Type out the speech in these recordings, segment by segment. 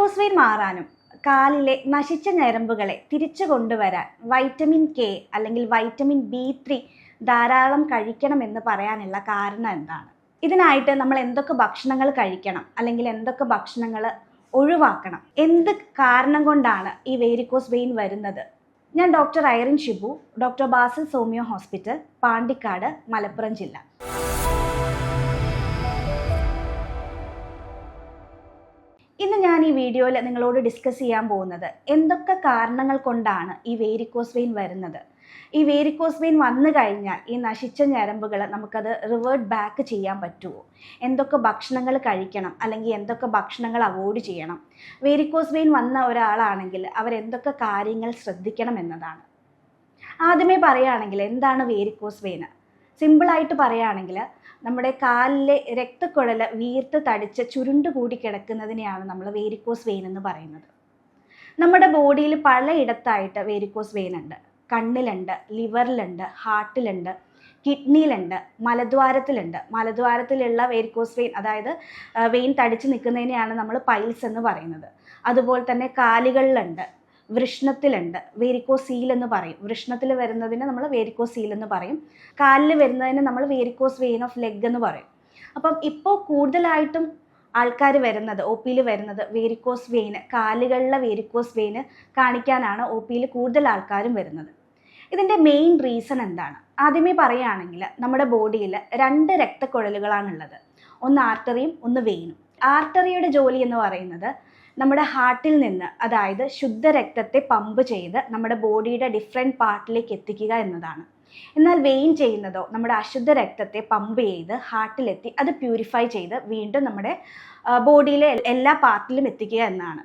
Varicose vein മാറാനും കാലിലെ നശിച്ച ഞരമ്പുകളെ തിരിച്ചു കൊണ്ടുവരാൻ വൈറ്റമിൻ കെ അല്ലെങ്കിൽ വൈറ്റമിൻ B3 ധാരാളം കഴിക്കണമെന്ന് പറയാനുള്ള കാരണം എന്താണ്? ഇതിനായിട്ട് നമ്മൾ എന്തൊക്കെ ഭക്ഷണങ്ങൾ കഴിക്കണം അല്ലെങ്കിൽ എന്തൊക്കെ ഭക്ഷണങ്ങൾ ഒഴിവാക്കണം? എന്ത് കാരണം കൊണ്ടാണ് ഈ വേരിക്കോസ് വെയിൻ വരുന്നത്? ഞാൻ doctor Irene Shibu, doctor Basil homeo hospital, Pandikkad, Malappuram ജില്ല. ഇന്ന് ഞാൻ ഈ വീഡിയോയിൽ നിങ്ങളോട് ഡിസ്കസ് ചെയ്യാൻ പോകുന്നത് എന്തൊക്കെ കാരണങ്ങൾ കൊണ്ടാണ് ഈ വേരിക്കോസ് വെയിൻ വരുന്നത്. ഈ വേരിക്കോസ് വെയിൻ വന്നു കഴിഞ്ഞാൽ ഈ നശിച്ച ഞരമ്പുകൾ നമുക്കത് റിവേർട്ട് ബാക്ക് ചെയ്യാൻ പറ്റുമോ? എന്തൊക്കെ ഭക്ഷണങ്ങൾ കഴിക്കണം അല്ലെങ്കിൽ എന്തൊക്കെ ഭക്ഷണങ്ങൾ അവോയ്ഡ് ചെയ്യണം? വേരിക്കോസ് വെയിൻ വന്ന ഒരാളാണെങ്കിൽ അവരെന്തൊക്കെ കാര്യങ്ങൾ ശ്രദ്ധിക്കണം എന്നതാണ്. ആദ്യമേ പറയുകയാണെങ്കിൽ എന്താണ് വേരിക്കോസ് വെയിൻ? സിമ്പിളായിട്ട് പറയുകയാണെങ്കിൽ നമ്മുടെ കാലിലെ രക്തക്കുഴൽ വീർത്ത് തടിച്ച് ചുരുണ്ടുകൂടി കിടക്കുന്നതിനെയാണ് നമ്മൾ വേരിക്കോസ് വെയിൻ എന്ന് പറയുന്നത്. നമ്മുടെ ബോഡിയിൽ പലയിടത്തായിട്ട് വേരിക്കോസ് വെയിൻ ഉണ്ട്. കണ്ണിലുണ്ട്, ലിവറിലുണ്ട്, ഹാർട്ടിലുണ്ട്, കിഡ്നിയിലുണ്ട്, മലദ്വാരത്തിലുണ്ട്. മലദ്വാരത്തിലുള്ള വേരിക്കോസ് വെയിൻ, അതായത് വെയിൻ തടിച്ച് നിൽക്കുന്നതിനെയാണ് നമ്മൾ പൈൽസ് എന്ന് പറയുന്നത്. അതുപോലെ തന്നെ കാലുകളിലുണ്ട്, വൃഷ്ണത്തിലുണ്ട്, വേരിക്കോസ് സീൽ എന്ന് പറയും. വൃഷ്ണത്തിൽ വരുന്നതിന് നമ്മൾ വേരിക്കോസ് സീൽ എന്ന് പറയും. കാലിൽ വരുന്നതിന് നമ്മൾ വേരിക്കോസ് വെയിൻ ഓഫ് ലെഗ് എന്ന് പറയും. അപ്പം ഇപ്പോൾ കൂടുതലായിട്ടും ആൾക്കാർ വരുന്നത്, ഒ പിയിൽ വരുന്നത് വേരിക്കോസ് വെയിന്, കാലുകളിലെ വേരിക്കോസ് വെയിന് കാണിക്കാനാണ് ഒ പിയിൽ കൂടുതൽ ആൾക്കാരും വരുന്നത്. ഇതിൻ്റെ മെയിൻ റീസൺ എന്താണ്? ആദ്യമേ പറയുകയാണെങ്കിൽ നമ്മുടെ ബോഡിയിൽ 2 രക്തക്കുഴലുകളാണുള്ളത്. ഒന്ന് ആർട്ടറിയും ഒന്ന് വെയിനും. ആർട്ടറിയുടെ ജോലി എന്ന് പറയുന്നത് നമ്മുടെ ഹാർട്ടിൽ നിന്ന്, അതായത് ശുദ്ധരക്തത്തെ പമ്പ് ചെയ്ത് നമ്മുടെ ബോഡിയുടെ ഡിഫറെൻറ്റ് പാർട്ടിലേക്ക് എത്തിക്കുക എന്നതാണ്. എന്നാൽ വെയിൻ ചെയ്യുന്നതോ നമ്മുടെ അശുദ്ധ രക്തത്തെ പമ്പ് ചെയ്ത് ഹാർട്ടിലെത്തി അത് പ്യൂരിഫൈ ചെയ്ത് വീണ്ടും നമ്മുടെ ബോഡിയിലെ എല്ലാ പാർട്ടിലും എത്തിക്കുക എന്നാണ്.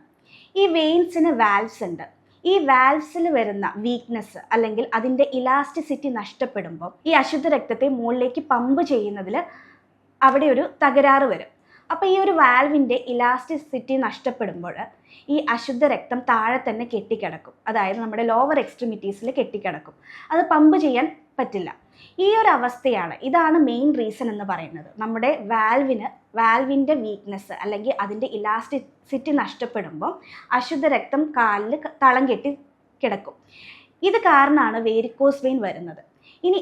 ഈ വെയിൻസിന് വാൽവ്സ് ഉണ്ട്. ഈ വാൽവ്സിൽ വരുന്ന വീക്ക്നെസ് അല്ലെങ്കിൽ അതിൻ്റെ ഇലാസ്റ്റിസിറ്റി നഷ്ടപ്പെടുമ്പോൾ ഈ അശുദ്ധ രക്തത്തെ മുകളിലേക്ക് പമ്പ് ചെയ്യുന്നതിൽ അവിടെ ഒരു തകരാറ് വരും. അപ്പോൾ ഈ ഒരു വാൽവിൻ്റെ ഇലാസ്റ്റിസിറ്റി നഷ്ടപ്പെടുമ്പോൾ ഈ അശുദ്ധ രക്തം താഴെ തന്നെ കെട്ടിക്കിടക്കും. അതായത് നമ്മുടെ ലോവർ എക്സ്ട്രിമിറ്റീസിൽ കെട്ടിക്കിടക്കും. അത് പമ്പ് ചെയ്യാൻ പറ്റില്ല. ഈ ഒരു അവസ്ഥയാണ്, ഇതാണ് മെയിൻ റീസൺ എന്ന് പറയുന്നത്. നമ്മുടെ വാൽവിൻ്റെ വീക്ക്നെസ് അല്ലെങ്കിൽ അതിൻ്റെ ഇലാസ്റ്റിസിറ്റി നഷ്ടപ്പെടുമ്പോൾ അശുദ്ധ രക്തം കാലിൽ തളം കെട്ടി കിടക്കും. ഇത് കാരണമാണ് വേരിക്കോസ് വെയിൻ വരുന്നത്. ഇനി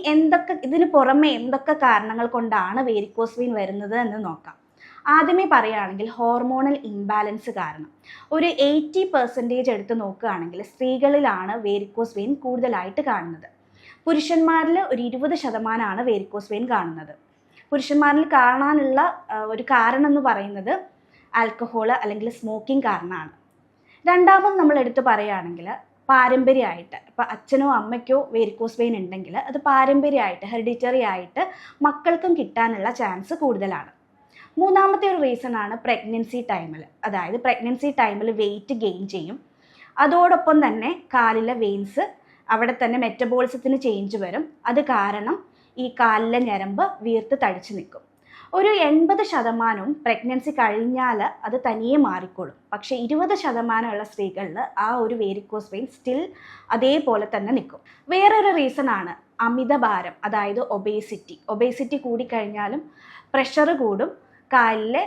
ഇതിന് പുറമെ എന്തൊക്കെ കാരണങ്ങൾ കൊണ്ടാണ് വേരിക്കോസ് വെയിൻ വരുന്നത് എന്ന് നോക്കാം. ആദ്യമേ പറയുകയാണെങ്കിൽ ഹോർമോണൽ ഇംബാലൻസ് കാരണം. ഒരു 80% എടുത്ത് നോക്കുകയാണെങ്കിൽ സ്ത്രീകളിലാണ് വേരിക്കോസ് വെയിൻ കൂടുതലായിട്ട് കാണുന്നത്. പുരുഷന്മാരിൽ ഒരു 20% വേരിക്കോസ് വെയിൻ കാണുന്നത്. പുരുഷന്മാരിൽ കാണാനുള്ള ഒരു കാരണം എന്ന് പറയുന്നത് ആൽക്കഹോൾ അല്ലെങ്കിൽ സ്മോക്കിംഗ് കാരണമാണ്. രണ്ടാമത് നമ്മൾ എടുത്ത് പറയുകയാണെങ്കിൽ പാരമ്പര്യമായിട്ട്, ഇപ്പോൾ അച്ഛനോ അമ്മയ്ക്കോ വേരിക്കോസ് വെയിൻ ഉണ്ടെങ്കിൽ അത് പാരമ്പര്യമായിട്ട്, ഹെറിഡിറ്ററി ആയിട്ട് മക്കൾക്കും കിട്ടാനുള്ള ചാൻസ് കൂടുതലാണ്. മൂന്നാമത്തെ ഒരു റീസൺ ആണ് പ്രഗ്നൻസി ടൈമിൽ. അതായത് പ്രഗ്നൻസി ടൈമിൽ വെയിറ്റ് ഗെയിൻ ചെയ്യും. അതോടൊപ്പം തന്നെ കാലിലെ വെയിൻസ് അവിടെ തന്നെ മെറ്റബോളിസത്തിന് ചേഞ്ച് വരും. അത് കാരണം ഈ കാലിലെ ഞരമ്പ് വീർത്ത് തടിച്ച് നിൽക്കും. ഒരു 80% പ്രഗ്നൻസി കഴിഞ്ഞാൽ അത് തനിയെ മാറിക്കോളും. പക്ഷേ 20% സ്ത്രീകളിൽ ആ ഒരു വേരിക്കോസ് വെയിൻ സ്റ്റിൽ അതേപോലെ തന്നെ നിൽക്കും. വേറൊരു റീസൺ ആണ് അമിതഭാരം, അതായത് ഒബേസിറ്റി കൂടിക്കഴിഞ്ഞാലും പ്രഷർ കൂടും, കാലിലെ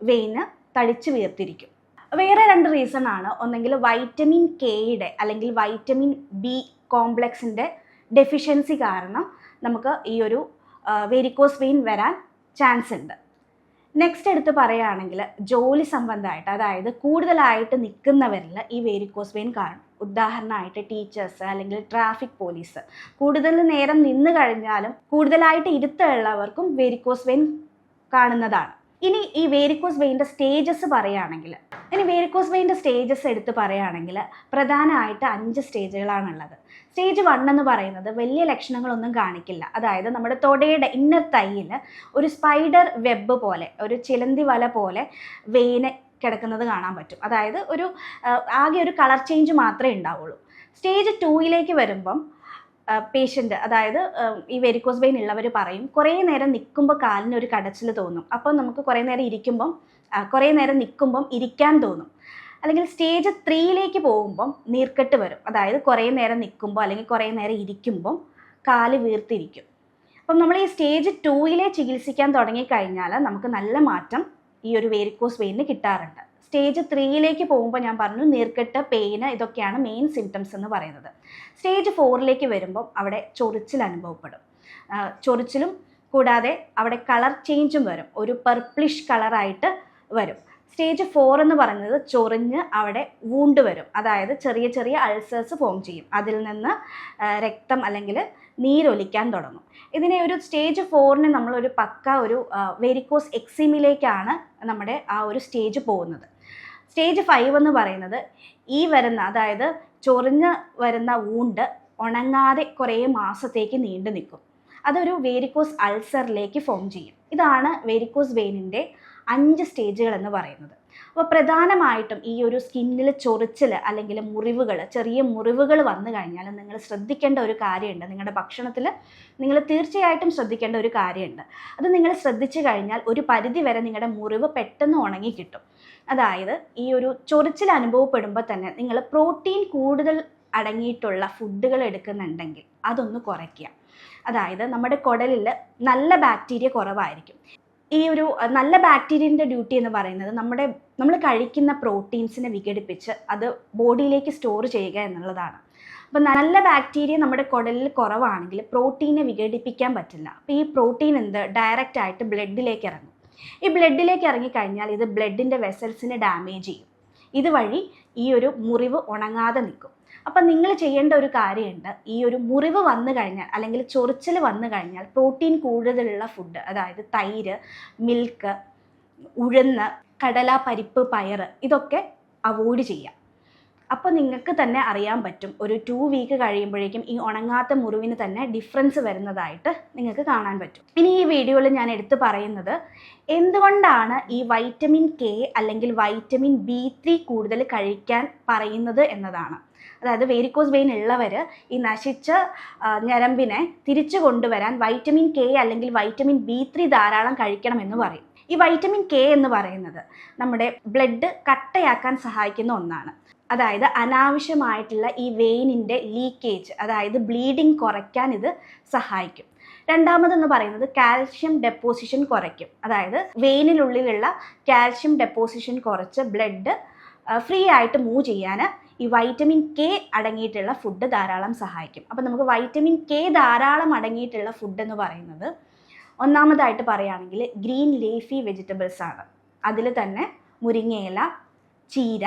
വെയിന് തടിച്ച് വീർത്തിരിക്കും. വേറെ 2 റീസൺ ആണ്. ഒന്നെങ്കിൽ വൈറ്റമിൻ കെയുടെ അല്ലെങ്കിൽ വൈറ്റമിൻ ബി കോംപ്ലക്സിൻ്റെ ഡെഫിഷ്യൻസി കാരണം നമുക്ക് ഈ ഒരു വേരിക്കോസ് വെയിൻ വരാൻ ചാൻസ് ഉണ്ട്. നെക്സ്റ്റ് എടുത്ത് പറയുകയാണെങ്കിൽ ജോലി സംബന്ധമായിട്ട്, അതായത് കൂടുതലായിട്ട് നിൽക്കുന്നവരിൽ ഈ വേരിക്കോസ് വെയിൻ കാണും. ഉദാഹരണമായിട്ട് ടീച്ചേഴ്സ് അല്ലെങ്കിൽ ട്രാഫിക് പോലീസ്. കൂടുതൽ നേരം നിന്ന് കഴിഞ്ഞാലും കൂടുതലായിട്ട് ഇരുത്തുള്ളവർക്കും വേരിക്കോസ് വെയിൻ കാണുന്നതാണ്. ഇനി ഈ വേരിക്കോസ് വെയിൻ്റെ സ്റ്റേജസ് പറയുകയാണെങ്കിൽ, എടുത്ത് പറയുകയാണെങ്കിൽ പ്രധാനമായിട്ട് 5 സ്റ്റേജുകളാണുള്ളത്. സ്റ്റേജ് 1 എന്ന് പറയുന്നത് വലിയ ലക്ഷണങ്ങളൊന്നും കാണിക്കില്ല. അതായത് നമ്മുടെ തൊടയുടെ ഇന്നർ തൈയിൽ ഒരു സ്പൈഡർ വെബ് പോലെ, ഒരു ചിലന്തി വല പോലെ വെയിന് കിടക്കുന്നത് കാണാൻ പറ്റും. അതായത് ആകെ ഒരു കളർ ചേഞ്ച് മാത്രമേ ഉണ്ടാവുള്ളൂ. സ്റ്റേജ് 2 വരുമ്പം പേഷ്യൻ്റ്, അതായത് ഈ വെരിക്കോസ് വെയിൻ ഉള്ളവർ പറയും കുറേ നേരം നിൽക്കുമ്പോൾ കാലിന് ഒരു കടച്ചിൽ തോന്നും. അപ്പം നമുക്ക് കുറേ നേരം നിൽക്കുമ്പം ഇരിക്കാൻ തോന്നും. അല്ലെങ്കിൽ സ്റ്റേജ് 3 പോകുമ്പം നീർക്കെട്ട് വരും. അതായത് കുറേ നേരം നിൽക്കുമ്പോൾ അല്ലെങ്കിൽ കുറേ നേരം ഇരിക്കുമ്പം കാല് വീർത്തിരിക്കും. അപ്പം നമ്മൾ ഈ സ്റ്റേജ് 2 ചികിത്സിക്കാൻ തുടങ്ങിക്കഴിഞ്ഞാൽ നമുക്ക് നല്ല മാറ്റം ഈ ഒരു വേരിക്കോസ് വെയിനിന് കിട്ടാറുണ്ട്. സ്റ്റേജ് 3യിലേക്ക് പോകുമ്പോൾ ഞാൻ പറഞ്ഞു നീർക്കെട്ട്, പെയിന്, ഇതൊക്കെയാണ് മെയിൻ സിംറ്റംസ് എന്ന് പറയുന്നത്. സ്റ്റേജ് 4ലേക്ക് വരുമ്പോൾ അവിടെ ചൊറിച്ചിൽ അനുഭവപ്പെടും. ചൊറിച്ചിലും കൂടാതെ അവിടെ കളർ ചേഞ്ചും വരും, ഒരു പർപ്പിളിഷ് കളറായിട്ട് വരും. സ്റ്റേജ് 4 എന്ന് പറയുന്നത് ചൊറിഞ്ഞ് അവിടെ വൂണ്ട് വരും, അതായത് ചെറിയ ചെറിയ അൾസേഴ്സ് ഫോം ചെയ്യും, അതിൽ നിന്ന് രക്തം അല്ലെങ്കിൽ നീരൊലിക്കാൻ തുടങ്ങും. ഇതിനെ ഒരു സ്റ്റേജ് 4ന് നമ്മളൊരു ഒരു വെരിക്കോസ് എക്സിമിലേക്കാണ് നമ്മുടെ ആ ഒരു സ്റ്റേജ് പോകുന്നത്. സ്റ്റേജ് 5 എന്ന് പറയുന്നത് ഈ വരുന്ന, അതായത് ചൊറിഞ്ഞ് വരുന്ന വൂണ്ട് ഉണങ്ങാതെ കുറേ മാസത്തേക്ക് നീണ്ടു നിൽക്കും. അതൊരു വേരിക്കോസ് അൾസറിലേക്ക് ഫോം ചെയ്യും. ഇതാണ് വേരിക്കോസ് വെയിനിൻ്റെ 5 സ്റ്റേജുകൾ എന്ന് പറയുന്നത്. അപ്പോൾ പ്രധാനമായിട്ടും ഈ ഒരു സ്കിന്നിൽ ചൊറിച്ചിൽ അല്ലെങ്കിൽ മുറിവുകൾ, ചെറിയ മുറിവുകൾ വന്നു കഴിഞ്ഞാൽ നിങ്ങൾ ശ്രദ്ധിക്കേണ്ട ഒരു കാര്യമുണ്ട്. നിങ്ങളുടെ ഭക്ഷണത്തിൽ നിങ്ങൾ തീർച്ചയായിട്ടും ശ്രദ്ധിക്കേണ്ട ഒരു കാര്യമുണ്ട്. അത് നിങ്ങൾ ശ്രദ്ധിച്ചു കഴിഞ്ഞാൽ ഒരു പരിധി വരെ നിങ്ങളുടെ മുറിവ് പെട്ടെന്ന് ഉണങ്ങി കിട്ടും. അതായത് ഈ ഒരു ചൊറിച്ചിൽ അനുഭവപ്പെടുമ്പോൾ തന്നെ നിങ്ങൾ പ്രോട്ടീൻ കൂടുതൽ അടങ്ങിയിട്ടുള്ള ഫുഡുകൾ എടുക്കുന്നുണ്ടെങ്കിൽ അതൊന്ന് കുറയ്ക്കുക. അതായത് നമ്മുടെ കുടലിൽ നല്ല ബാക്ടീരിയ കുറവായിരിക്കും. ഈ ഒരു നല്ല ബാക്ടീരിയൻ്റെ ഡ്യൂട്ടി എന്ന് പറയുന്നത് നമ്മൾ കഴിക്കുന്ന പ്രോട്ടീൻസിനെ വിഘടിപ്പിച്ച് അത് ബോഡിയിലേക്ക് സ്റ്റോർ ചെയ്യുക എന്നുള്ളതാണ്. അപ്പോൾ നല്ല ബാക്ടീരിയ നമ്മുടെ കുടലിൽ കുറവാണെങ്കിൽ പ്രോട്ടീനെ വിഘടിപ്പിക്കാൻ പറ്റില്ല. അപ്പോൾ ഈ പ്രോട്ടീൻ ഡയറക്റ്റ് ആയിട്ട് ബ്ലഡിലേക്ക് ഇറങ്ങും. ഈ ബ്ലഡിലേക്ക് ഇറങ്ങിക്കഴിഞ്ഞാൽ ഇത് ബ്ലഡിൻ്റെ വെസൽസിനെ ഡാമേജ് ചെയ്യും. ഇതുവഴി ഈ ഒരു മുറിവ് ഉണങ്ങാതെ നിൽക്കും. അപ്പം നിങ്ങൾ ചെയ്യേണ്ട ഒരു കാര്യമുണ്ട്, ഈ ഒരു മുറിവ് വന്നു കഴിഞ്ഞാൽ അല്ലെങ്കിൽ ചൊറിച്ചിൽ വന്നു കഴിഞ്ഞാൽ പ്രോട്ടീൻ കൂടുതലുള്ള ഫുഡ്, അതായത് തൈര്, മിൽക്ക്, ഉഴുന്ന്, കടല, പരിപ്പ്, പയർ, ഇതൊക്കെ അവോയ്ഡ് ചെയ്യാം. അപ്പോൾ നിങ്ങൾക്ക് തന്നെ അറിയാൻ പറ്റും, ഒരു 2 വീക്ക് കഴിയുമ്പോഴേക്കും ഈ ഉണങ്ങാത്ത മുറിവിന് തന്നെ ഡിഫറൻസ് വരുന്നതായിട്ട് നിങ്ങൾക്ക് കാണാൻ പറ്റും. ഇനി ഈ വീഡിയോയിൽ ഞാൻ എടുത്തു പറയുന്നത് എന്തുകൊണ്ടാണ് ഈ വൈറ്റമിൻ കെ അല്ലെങ്കിൽ വൈറ്റമിൻ B3 കൂടുതൽ കഴിക്കാൻ പറയുന്നത് എന്നതാണ്. അതായത് വേരിക്കോസ് വെയിൻ ഉള്ളവർ ഈ നശിച്ച ഞരമ്പിനെ തിരിച്ചു കൊണ്ടുവരാൻ വൈറ്റമിൻ കെ അല്ലെങ്കിൽ വൈറ്റമിൻ B3 ധാരാളം കഴിക്കണമെന്ന് പറയും. ഈ വൈറ്റമിൻ കെ എന്ന് പറയുന്നത് നമ്മുടെ ബ്ലഡ് കട്ടയാക്കാൻ സഹായിക്കുന്ന ഒന്നാണ്. അതായത് അനാവശ്യമായിട്ടുള്ള ഈ വെയിനിൻ്റെ ലീക്കേജ്, അതായത് ബ്ലീഡിങ് കുറയ്ക്കാൻ ഇത് സഹായിക്കും. രണ്ടാമതെന്ന് പറയുന്നത് കാൽഷ്യം ഡെപ്പോസിഷൻ കുറയ്ക്കും. അതായത് വെയിനിനുള്ളിലുള്ള കാൽഷ്യം ഡെപ്പോസിഷൻ കുറച്ച് ബ്ലഡ് ഫ്രീ ആയിട്ട് മൂവ് ചെയ്യാൻ ഈ വൈറ്റമിൻ കെ അടങ്ങിയിട്ടുള്ള ഫുഡ് ധാരാളം സഹായിക്കും. അപ്പോൾ നമുക്ക് വൈറ്റമിൻ കെ ധാരാളം അടങ്ങിയിട്ടുള്ള ഫുഡ് എന്ന് പറയുന്നത് ഒന്നാമതായിട്ട് പറയുകയാണെങ്കിൽ ഗ്രീൻ ലീഫി വെജിറ്റബിൾസ് ആണ്. അതിൽ തന്നെ മുരിങ്ങയില, ചീര,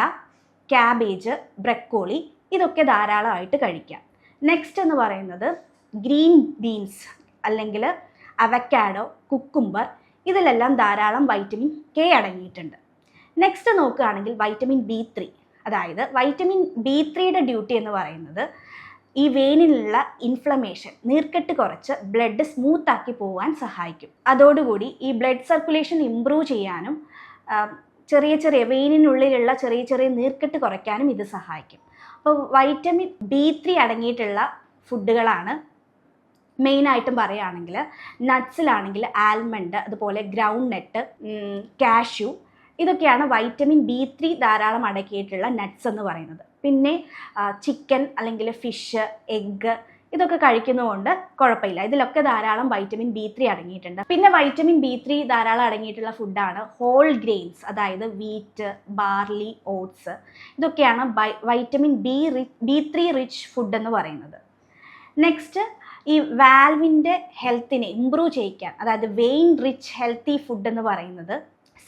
ക്യാബേജ്, ബ്രക്കോളി, ഇതൊക്കെ ധാരാളമായിട്ട് കഴിക്കാം. നെക്സ്റ്റ് എന്ന് പറയുന്നത് ഗ്രീൻ ബീൻസ് അല്ലെങ്കിൽ അവക്കാഡോ, കുക്കുംബർ, ഇതിലെല്ലാം ധാരാളം വൈറ്റമിൻ കെ അടങ്ങിയിട്ടുണ്ട്. നെക്സ്റ്റ് നോക്കുകയാണെങ്കിൽ വൈറ്റമിൻ B3, അതായത് വൈറ്റമിൻ B3യുടെ ഡ്യൂട്ടി എന്ന് പറയുന്നത് ഈ വെയിനിലുള്ള ഇൻഫ്ലമേഷൻ, നീർക്കെട്ട് കുറച്ച് ബ്ലഡ് സ്മൂത്താക്കി പോകാൻ സഹായിക്കും. അതോടുകൂടി ഈ ബ്ലഡ് സർക്കുലേഷൻ ഇംപ്രൂവ് ചെയ്യാനും ചെറിയ വെയിനിനുള്ളിലുള്ള ചെറിയ നീർക്കെട്ട് കുറയ്ക്കാനും ഇത് സഹായിക്കും. അപ്പോൾ വൈറ്റമിൻ B3 അടങ്ങിയിട്ടുള്ള ഫുഡുകളാണ് മെയിനായിട്ടും പറയുകയാണെങ്കിൽ നട്ട്സിലാണെങ്കിൽ ആൽമണ്ട്, അതുപോലെ ഗ്രൗണ്ട് നട്ട്, കാഷ്യൂ, ഇതൊക്കെയാണ് വൈറ്റമിൻ B3 ധാരാളം അടക്കിയിട്ടുള്ള നട്ട്സ് എന്ന് പറയുന്നത്. പിന്നെ ചിക്കൻ അല്ലെങ്കിൽ ഫിഷ്, എഗ്ഗ്, ഇതൊക്കെ കഴിക്കുന്നതുകൊണ്ട് കുഴപ്പമില്ല. ഇതിലൊക്കെ ധാരാളം വൈറ്റമിൻ B3 അടങ്ങിയിട്ടുണ്ട്. പിന്നെ വൈറ്റമിൻ B3 ധാരാളം അടങ്ങിയിട്ടുള്ള ഫുഡാണ് ഹോൾ ഗ്രെയിൻസ്, അതായത് വീറ്റ്, ബാർലി, ഓട്സ്, ഇതൊക്കെയാണ് വൈറ്റമിൻ B3 റിച്ച് ഫുഡ് എന്ന് പറയുന്നത്. നെക്സ്റ്റ് ഈ വാൽവിൻ്റെ ഹെൽത്തിനെ ഇംപ്രൂവ് ചെയ്യിക്കാൻ, അതായത് വെയിൻ റിച്ച് ഹെൽത്തി ഫുഡ് എന്ന് പറയുന്നത്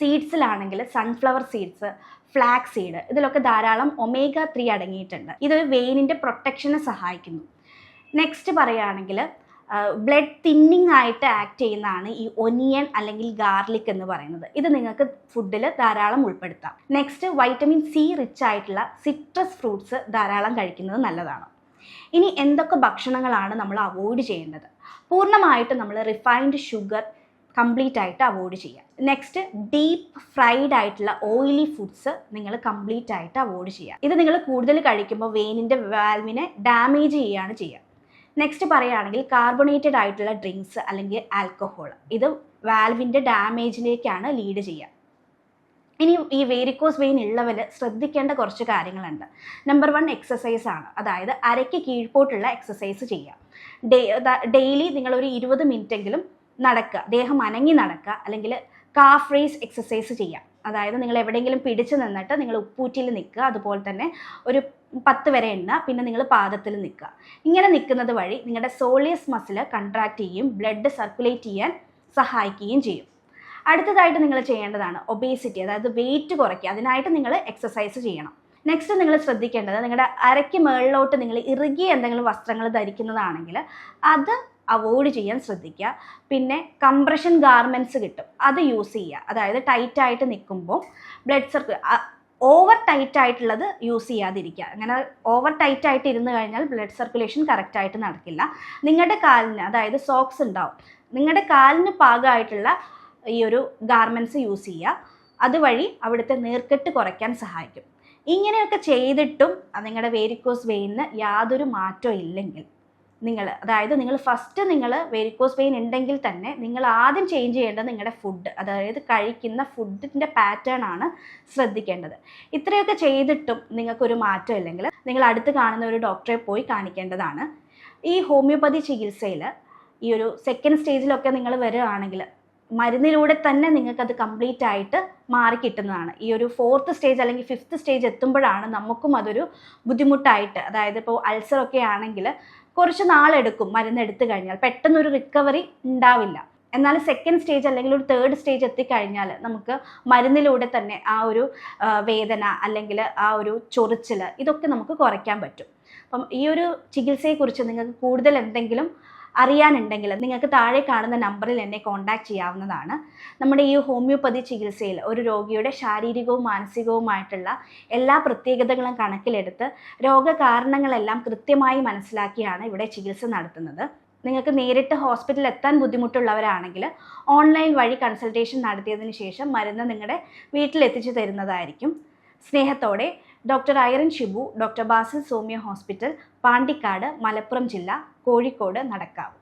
സീഡ്സിലാണെങ്കിൽ സൺഫ്ലവർ സീഡ്സ്, ഫ്ലാക്സ് സീഡ്, ഇതിലൊക്കെ ധാരാളം ഒമേഗ 3 അടങ്ങിയിട്ടുണ്ട്. ഇത് വെയിനിൻ്റെ പ്രൊട്ടക്ഷനെ സഹായിക്കുന്നു. നെക്സ്റ്റ് പറയുകയാണെങ്കിൽ ബ്ലഡ് തിന്നിങ് ആയിട്ട് ആക്ട് ചെയ്യുന്നതാണ് ഈ ഒനിയൻ അല്ലെങ്കിൽ ഗാർലിക് എന്ന് പറയുന്നത്. ഇത് നിങ്ങൾക്ക് ഫുഡിൽ ധാരാളം ഉൾപ്പെടുത്താം. നെക്സ്റ്റ് വൈറ്റമിൻ C റിച്ച് ആയിട്ടുള്ള സിട്രസ് ഫ്രൂട്ട്സ് ധാരാളം കഴിക്കുന്നത് നല്ലതാണ്. ഇനി എന്തൊക്കെ ഭക്ഷണങ്ങളാണ് നമ്മൾ അവോയ്ഡ് ചെയ്യേണ്ടത്? പൂർണ്ണമായിട്ടും നമ്മൾ റിഫൈൻഡ് ഷുഗർ കംപ്ലീറ്റ് ആയിട്ട് അവോയ്ഡ് ചെയ്യാം. നെക്സ്റ്റ് ഡീപ്പ് ഫ്രൈഡ് ആയിട്ടുള്ള ഓയിലി ഫുഡ്സ് നിങ്ങൾ കംപ്ലീറ്റ് ആയിട്ട് അവോയ്ഡ് ചെയ്യുക. ഇത് നിങ്ങൾ കൂടുതൽ കഴിക്കുമ്പോൾ വെയിനിൻ്റെ വാൽവിനെ ഡാമേജ് ചെയ്യുകയാണ് ചെയ്യുക. നെക്സ്റ്റ് പറയുകയാണെങ്കിൽ കാർബണേറ്റഡ് ആയിട്ടുള്ള ഡ്രിങ്ക്സ് അല്ലെങ്കിൽ ആൽക്കഹോൾ, ഇത് വാൽവിൻ്റെ ഡാമേജിലേക്കാണ് ലീഡ് ചെയ്യുക. ഇനി ഈ വേരിക്കോസ് വെയിൻ ഉള്ളവർ ശ്രദ്ധിക്കേണ്ട കുറച്ച് കാര്യങ്ങളുണ്ട്. നമ്പർ 1 എക്സസൈസ് ആണ്. അതായത് അരയ്ക്ക് കീഴ്പോട്ടുള്ള എക്സസൈസ് ചെയ്യുക. ഡെയിലി നിങ്ങളൊരു 20 മിനിറ്റെങ്കിലും നടക്കുക, ദേഹം അനങ്ങി നടക്കുക, അല്ലെങ്കിൽ കാഫ് റേസ് എക്സസൈസ് ചെയ്യാം. അതായത് നിങ്ങൾ എവിടെയെങ്കിലും പിടിച്ചു നിന്നിട്ട് നിങ്ങൾ ഉപ്പൂറ്റിയിൽ നിൽക്കുക, അതുപോലെ തന്നെ ഒരു 10 വരെ എണ്ണുക, പിന്നെ നിങ്ങൾ പാദത്തിൽ നിൽക്കുക. ഇങ്ങനെ നിൽക്കുന്നത് വഴി നിങ്ങളുടെ സോളിയസ് മസിൽ കൺട്രാക്ട് ചെയ്യും, ബ്ലഡ് സർക്കുലേറ്റ് ചെയ്യാൻ സഹായിക്കുകയും ചെയ്യും. അടുത്തതായിട്ട് നിങ്ങൾ ചെയ്യേണ്ടതാണ് ഒബേസിറ്റി, അതായത് വെയിറ്റ് കുറയ്ക്കുക. അതിനായിട്ട് നിങ്ങൾ എക്സസൈസ് ചെയ്യണം. നെക്സ്റ്റ് നിങ്ങൾ ശ്രദ്ധിക്കേണ്ടത്, നിങ്ങളുടെ അരയ്ക്ക് മുകളിലോട്ട് നിങ്ങൾ ഇറുകിയ എന്തെങ്കിലും വസ്ത്രങ്ങൾ ധരിക്കുന്നതാണെങ്കിൽ അത് അവോയ്ഡ് ചെയ്യാൻ ശ്രദ്ധിക്കുക. പിന്നെ കംപ്രഷൻ ഗാർമെൻറ്റ്സ് കിട്ടും, അത് യൂസ് ചെയ്യുക. അതായത് ടൈറ്റായിട്ട് നിൽക്കുമ്പോൾ ബ്ലഡ് ഓവർ ടൈറ്റ് ആയിട്ടുള്ളത് യൂസ് ചെയ്യാതിരിക്കുക. അങ്ങനെ ഓവർ ടൈറ്റ് ആയിട്ട് ഇരുന്ന് കഴിഞ്ഞാൽ ബ്ലഡ് സർക്കുലേഷൻ കറക്റ്റായിട്ട് നടക്കില്ല. നിങ്ങളുടെ കാലിന്, അതായത് സോക്സ് ഉണ്ടാവും, നിങ്ങളുടെ കാലിന് പാകമായിട്ടുള്ള ഈ ഒരു ഗാർമെൻറ്റ്സ് യൂസ് ചെയ്യുക. അതുവഴി അവിടുത്തെ നീർക്കെട്ട് കുറയ്ക്കാൻ സഹായിക്കും. ഇങ്ങനെയൊക്കെ ചെയ്തിട്ടും നിങ്ങളുടെ വേരിക്കോസ് വെയിനിന് യാതൊരു മാറ്റവും ഇല്ലെങ്കിൽ നിങ്ങൾ ഫസ്റ്റ് വേരിക്കോസ് വെയിൻ ഉണ്ടെങ്കിൽ തന്നെ നിങ്ങൾ ആദ്യം ചേഞ്ച് ചെയ്യേണ്ടത് നിങ്ങളുടെ ഫുഡ്, അതായത് കഴിക്കുന്ന ഫുഡിൻ്റെ പാറ്റേൺ ആണ് ശ്രദ്ധിക്കേണ്ടത്. ഇത്രയൊക്കെ ചെയ്തിട്ടും നിങ്ങൾക്കൊരു മാറ്റം ഇല്ലെങ്കിൽ നിങ്ങൾ അടുത്ത് കാണുന്ന ഒരു ഡോക്ടറെ പോയി കാണിക്കേണ്ടതാണ്. ഈ ഹോമിയോപ്പതി ചികിത്സയിൽ ഈ ഒരു സെക്കൻഡ് സ്റ്റേജിലൊക്കെ നിങ്ങൾ വരികയാണെങ്കിൽ മരുന്നിലൂടെ തന്നെ നിങ്ങൾക്കത് കംപ്ലീറ്റ് ആയിട്ട് മാറി കിട്ടുന്നതാണ്. ഈ ഒരു 4th സ്റ്റേജ് അല്ലെങ്കിൽ 5th സ്റ്റേജ് എത്തുമ്പോഴാണ് നമുക്കും അതൊരു ബുദ്ധിമുട്ടായിട്ട്, അതായത് ഇപ്പോൾ അൾസറൊക്കെ ആണെങ്കിൽ കുറച്ച് നാളെടുക്കും മരുന്ന് എടുത്തു കഴിഞ്ഞാൽ, പെട്ടെന്നൊരു റിക്കവറി ഉണ്ടാവില്ല. എന്നാൽ സെക്കൻഡ് സ്റ്റേജ് അല്ലെങ്കിൽ ഒരു 3rd സ്റ്റേജ് എത്തിക്കഴിഞ്ഞാൽ നമുക്ക് മരുന്നിലൂടെ തന്നെ ആ ഒരു വേദന അല്ലെങ്കിൽ ആ ഒരു ചൊറിച്ചിൽ ഇതൊക്കെ നമുക്ക് കുറയ്ക്കാൻ പറ്റും. അപ്പം ഈ ഒരു ചികിത്സയെക്കുറിച്ച് നിങ്ങൾക്ക് കൂടുതൽ എന്തെങ്കിലും അറിയാനുണ്ടെങ്കിൽ നിങ്ങൾക്ക് താഴെ കാണുന്ന നമ്പറിൽ എന്നെ കോൺടാക്റ്റ് ചെയ്യാവുന്നതാണ്. നമ്മുടെ ഈ ഹോമിയോപ്പതി ചികിത്സയിൽ ഒരു രോഗിയുടെ ശാരീരികവും മാനസികവുമായിട്ടുള്ള എല്ലാ പ്രത്യേകതകളും കണക്കിലെടുത്ത് രോഗകാരണങ്ങളെല്ലാം കൃത്യമായി മനസ്സിലാക്കിയാണ് ഇവിടെ ചികിത്സ നടത്തുന്നത്. നിങ്ങൾക്ക് നേരിട്ട് ഹോസ്പിറ്റലിൽ എത്താൻ ബുദ്ധിമുട്ടുള്ളവരാണെങ്കിൽ ഓൺലൈൻ വഴി കൺസൾട്ടേഷൻ നടത്തിയതിന് ശേഷം മരുന്ന് നിങ്ങളുടെ വീട്ടിലെത്തിച്ചു തരുന്നതായിരിക്കും. സ്നേഹത്തോടെ doctor Irene Shibu, doctor Basil homeo hospital, Pandikkad, Malappuram ജില്ല, കോഴിക്കോട്, നടക്കാവ്.